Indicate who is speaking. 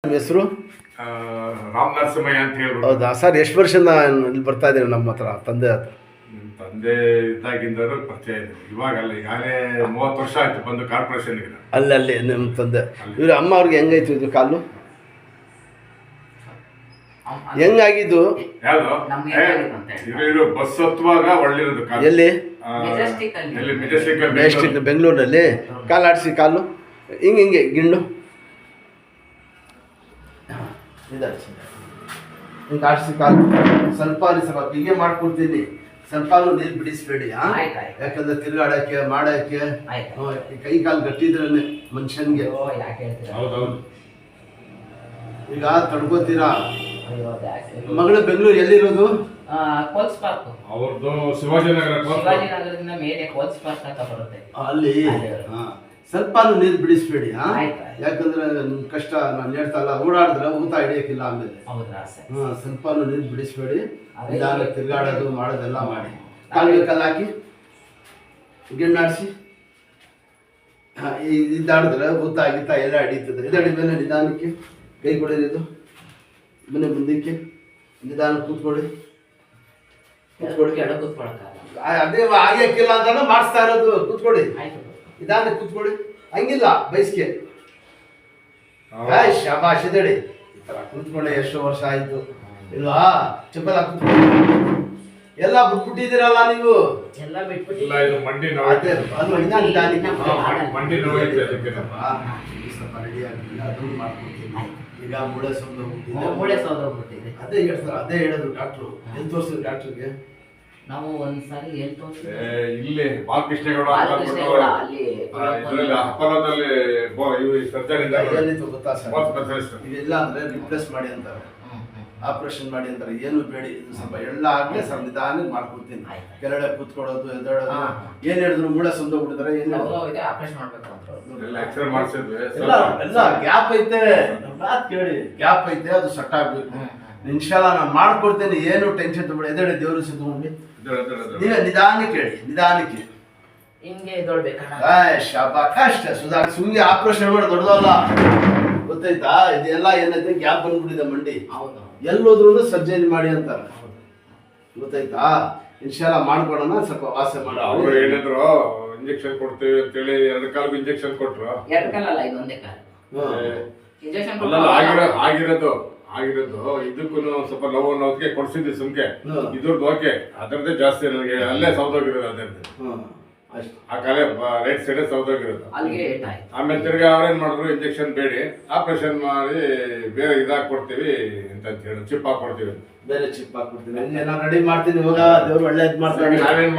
Speaker 1: ನಿಮ್ಮ ಹೆಸರು?
Speaker 2: ರಾಮ್ ನರಸಿಂಹಯ್ಯ ಅಂತ ಹೇಳ್ಬಿಟ್ಟು.
Speaker 1: ಹೌದಾ ಸರ್, ಎಷ್ಟು ವರ್ಷದಿಂದ ಇಲ್ಲಿ ಬರ್ತಾ ಇದ್ದೀರಿ ನಮ್ಮ ಹತ್ರ? ತಂದೆ
Speaker 2: ತಂದೆ ಇದ್ದಾಗಿಂದಲೂ ಪರಿಚಯ ಇದೆ, ಇವಾಗಲ್ಲ, ಈಗಾಗಲೇ 30 ವರ್ಷ ಆಯ್ತು ಬಂದು ಕಾರ್ಪೊರೇಷನ್ಗೆ.
Speaker 1: ಅಲ್ಲಿ ನಿಮ್ಮ ತಂದೆ ಇವ್ರ ಅಮ್ಮ ಅವ್ರಿಗೆ ಹೆಂಗಾಯ್ತು ಇದು ಕಾಲು? ಹೆಂಗಾಗಿದ್ದು?
Speaker 2: ಯಾವುದು ಬಸ್ ಹತ್ತುವಾಗ ಒಳ್ಳಿರೋದು ಕಾಲು.
Speaker 1: ಎಲ್ಲಿ?
Speaker 2: ಮೆಜೆಸ್ಟಿಕ್
Speaker 1: ಬೆಂಗಳೂರಿನಲ್ಲಿ. ಕಾಲು ಆಡಿಸಿ, ಕಾಲು ಹಿಂಗೆ ಗಿಣ್ಣು ಹಿಂಗೆ ಆಡಿಸಿ ಕಾಲು ಸ್ವಲ್ಪ ಹೀಗೆ ಮಾಡ್ಕೊಡ್ತೀನಿ. ಸ್ವಲ್ಪ ನೀರು ಬಿಡಿಸ್ಬೇಡಿ, ಯಾಕಂದ್ರೆ ತಿರುಗಾಡಕ್ಕೆ ಮಾಡಕ್ಕೆ ಕೈ ಕಾಲು ಗಟ್ಟಿದ್ರೆ ಮನುಷ್ಯನ್ಗೆ. ಈಗ ತಡ್ಕೋತೀರಾ? ಮಗಳು ಬೆಂಗಳೂರು ಎಲ್ಲಿರೋದು?
Speaker 2: ಅವ್ರದ್ದು ಶಿವಾಜಿನಗರದಿಂದ
Speaker 3: ಮೇಲೆ ಕೋಲ್ಸ್ ಪಾರ್ಕ್ ಅಂತ ಬರುತ್ತೆ
Speaker 1: ಅಲ್ಲಿ. ಸ್ವಲ್ಪ ನೀರು ಬಿಡಿಸ್ಬೇಡಿ, ಯಾಕಂದ್ರೆ ನಿಮ್ ಕಷ್ಟ ನಾನು ಹೇಳ್ತಲ್ಲ, ಓಡಾಡಿದ್ರೆ ಊತ ಹಿಡಿಯಕ್ಕಿಲ್ಲ ಆಮೇಲೆ. ಸ್ವಲ್ಪ ನೀರು ಬಿಡಿಸ್ಬೇಡಿ, ನಿಧಾನ ತಿರುಗಾಡೋದು ಮಾಡೋದೆಲ್ಲ ಮಾಡಿ. ಕಾಲಿಗೆ ಕಲ್ಲು ಹಾಕಿ ಗಿಣ್ಣಾಡಿಸಿ, ಇದ್ದಾಡಿದ್ರೆ ಊತ ಗೀತ ಎಲ್ಲ ಹಿಡಿತದೆ. ಮೇಲೆ ನಿಧಾನಕ್ಕೆ ಕೈ ಕೊಡಿದ್ದು, ಮನೆ ಮುಂದಕ್ಕೆ ನಿಧಾನ ಕೂತ್ಕೊಳ್ಳಿ. ಅದೇ ಆಗ್ಯಕ್ಕಿಲ್ಲ ಅಂತ ಮಾಡಿಸ್ತಾ ಇರೋದು. ಕೂತ್ಕೊಳ್ಳಿ, ನಿಧಾನ ಕೂತ್ಕೊಳ್ಳಿ, ಹಂಗಿಲ್ಲ ಬಯಸ್ಗೆ. ಶಾಬಾಷ್ ಇದೇಳಿ, ಈ ತರ ಕೂತ್ಕೊಳ್ಳಿ. ಎಷ್ಟು ವರ್ಷ ಆಯ್ತು ಇಲ್ವಾ? ಚಪ್ಪಲ ಕೂತ್ಕೊಳ್ಳಿ. ಎಲ್ಲ ಬಿಟ್ಬಿಟ್ಟಿದ್ದೀರಲ್ಲ ನೀವು?
Speaker 3: ಎಲ್ಲ ಬಿಟ್ಬಿಟ್ಟಿಲ್ಲ.
Speaker 2: ಮಂಡಿ
Speaker 1: ಈಗ ಮೂಳೆ ಸೌದೋಗ್ಬಿಟ್ಟಿದೆ. ಅದೇ ಹೇಳ್ತಾರೆ, ಅದೇ ಹೇಳೋದು ಡಾಕ್ಟ್ರು. ಎಲ್ಲಿ ತೋರಿಸಿದ್ರು ಡಾಕ್ಟ್ರಿಗೆ?
Speaker 3: ನಾವು ಒಂದ್ಸಾರಿ ಎಲ್ಲಿ ತೋರಿಸಿದ್ವಿ?
Speaker 2: ಇಲ್ಲಿ ಬಾಲಕೃಷ್ಣೇಗೌಡ
Speaker 1: ಗೊತ್ತಾ ಸರ್? ಇವೆಲ್ಲ ಅಂದ್ರೆ ರಿಪ್ಲೇಸ್ ಮಾಡಿ ಅಂತಾರೆ, ಆಪರೇಷನ್ ಮಾಡಿ ಅಂತಾರೆ. ಏನು ಬೇಡಿ, ಸ್ವಲ್ಪ ಎಳ್ಳ ಆಗ್ಲೇ ಸ್ವಲ್ಪ ನಿಧಾನ ಮಾಡ್ಕೊಡ್ತೀನಿ. ಕೆಳಗಡೆ ಕೂತ್ಕೊಳ್ಳೋದು, ಎದ್ದೇಳೋದು, ಏನ್ ಹೇಳಿದ್ರು ಮೂಳೆ ಸಂದೋಗ್ಬಿಟ್ಟಿದ್ದಾರೆ.
Speaker 3: ಆಪರೇಷನ್ ಮಾಡ್ಬೇಕು
Speaker 1: ಎಲ್ಲ ಗ್ಯಾಪ್ ಐತೆ. ಮಾತು ಕೇಳಿ, ಗ್ಯಾಪ್ ಐತೆ, ಅದು ಸೆಟ್ ಆಗ್ಬೇಕು. ಇನ್ಶಾಲ್ಲ ನಾನು ಮಾಡ್ಕೊಡ್ತೇನೆ, ಏನು ಟೆನ್ಷನ್ ತಗೊಳ್ಳಿ. ಎದ್ದೇಳಿ, ದೇವ್ರ ಸಿದ್ಧಿ ನೀವೇ ನಿಧಾನಕ್ಕೆ ಹೇಳಿ, ನಿಧಾನಕ್ಕೆ
Speaker 3: ಹಿಂಗೆ ಎದ್ದೇಳ್ಬೇಕಣ್ಣ.
Speaker 1: ಅಷ್ಟೇ ಸುಧಾ. ಸುಮ್ಮನೆ ಆಪರೇಷನ್ ಮಾಡಿ ದೊಡ್ಡದಲ್ಲ, ಗೊತ್ತಾಯ್ತಾ? ಇದೆಲ್ಲ ಏನೈತೆ, ಗ್ಯಾಪ್ ಬಂದ್ಬಿಟ್ಟಿದೆ ಮಂಡಿ. ಎಲ್ಲೋದ್ರೂ ಸರ್ಜರಿ ಮಾಡಿ ಅಂತಾರೆ, ಗೊತ್ತಾಯ್ತಾ? ಇನ್ಶಾಲ್ಲ ಮಾಡ್ಕೊಡೋಣ, ಸ್ವಲ್ಪ ವಾಸೆ ಮಾಡಿ.
Speaker 2: ಅವ್ರು ಹೇಳಿದ್ರು ಇಂಜೆಕ್ಷನ್ ಕೊಡ್ತೀವಿ ಅಂತೇಳಿ 2 ಕಾಲಿಗೆ ಇಂಜೆಕ್ಷನ್ ಕೊಟ್ರು.
Speaker 3: 2 ಕಾಲಲ್ಲ, ಇದೊಂದೇ ಕಾಲು ಇಂಜೆಕ್ಷನ್
Speaker 2: ಆಗಿರೋದು. ಇದಕ್ಕೂ ಸ್ವಲ್ಪ ನೋವಿಗೆ ಕೊಡ್ಸಿದ್ವಿ ಸುಮ್ಕೆ. ಇದ್ರದ್ದು ಓಕೆ, ಅದರದ್ದೇ ಜಾಸ್ತಿ ನನಗೆ ಅಲ್ಲೇ ಸೌದೋಗಿರೋದು. ಅದರದ್ದು ಆ ಕಾಲೇ ರೈಟ್ ಸೈಡ್ ಸೌದೋಗಿರೋದು. ಆಮೇಲೆ ತಿರ್ಗಾ ಅವ್ರೇನ್ ಮಾಡಿದ್ರು, ಇಂಜೆಕ್ಷನ್ ಬೇಡಿ, ಆಪರೇಷನ್ ಮಾಡಿ ಬೇರೆ ಇದಾಕೊಡ್ತೀವಿ ಅಂತ ಹೇಳಿ ಚಿಪ್ ಹಾಕೊಡ್ತೀವಿ.
Speaker 1: ಬೇರೆ ಚಿಪ್ ಹಾಕೊಡ್ತೀವಿ. ರೆಡಿ ಮಾಡ್ತೀನಿ, ಇವಾಗ ದೇವ್ರು ಒಳ್ಳೇದ್ ಮಾಡ್ತಾರೆ.
Speaker 2: ನಾವೇನ್